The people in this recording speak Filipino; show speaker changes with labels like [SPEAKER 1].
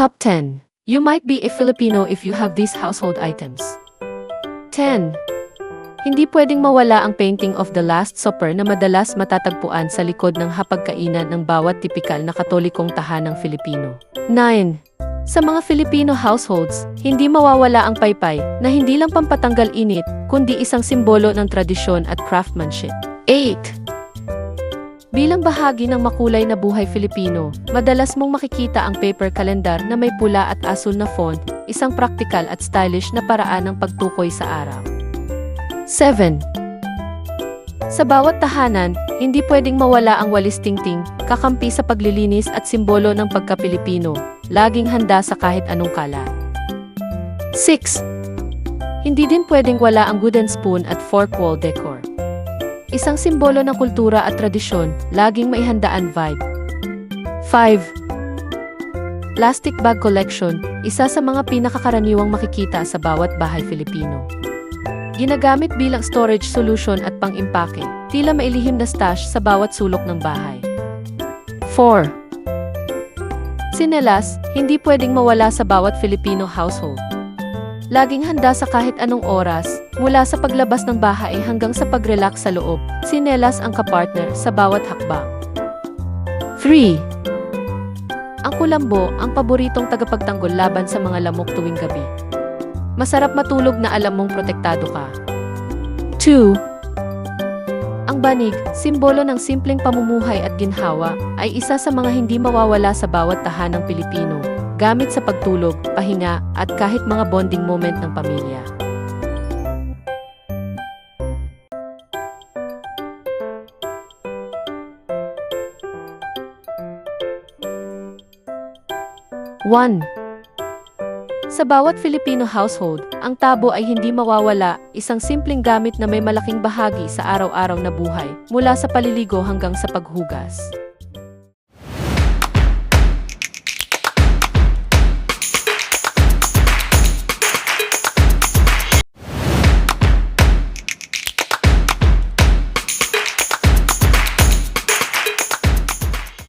[SPEAKER 1] Top 10. You might be a Filipino if you have these household items. 10. Hindi pwedeng mawala ang painting of the Last Supper na madalas matatagpuan sa likod ng hapagkainan ng bawat tipikal na Katolikong tahanang Filipino. 9. Sa mga Filipino households, hindi mawawala ang paypay na hindi lang pampatanggal init, kundi isang simbolo ng tradisyon at craftsmanship. 8. Bilang bahagi ng makulay na buhay Filipino, madalas mong makikita ang paper calendar na may pula at asul na font, isang praktikal at stylish na paraan ng pagtukoy sa araw. 7. Sa bawat tahanan, hindi pwedeng mawala ang walis tingting, kakampi sa paglilinis at simbolo ng pagka-Pilipino, laging handa sa kahit anong kalat. 6. Hindi din pwedeng wala ang wooden spoon at fork wall decor. Isang simbolo ng kultura at tradisyon, laging may handaan vibe. 5. Plastic bag collection, isa sa mga pinakakaraniwang makikita sa bawat bahay Filipino. Ginagamit bilang storage solution at pang-impake, tila mailihim na stash sa bawat sulok ng bahay. 4. Tsinelas, hindi pwedeng mawala sa bawat Filipino household. Laging handa sa kahit anong oras, mula sa paglabas ng bahay hanggang sa pag-relax sa loob, tsinelas ang kapartner sa bawat hakbang. 3. Ang kulambo, ang paboritong tagapagtanggol laban sa mga lamok tuwing gabi. Masarap matulog na alam mong protektado ka. 2. Ang banig, simbolo ng simpleng pamumuhay at ginhawa, ay isa sa mga hindi mawawala sa bawat tahanang Pilipino, gamit sa pagtulog, pahinga, at kahit mga bonding moment ng pamilya. One. Sa bawat Filipino household, ang tabo ay hindi mawawala, isang simpleng gamit na may malaking bahagi sa araw-araw na buhay, mula sa paliligo hanggang sa paghugas.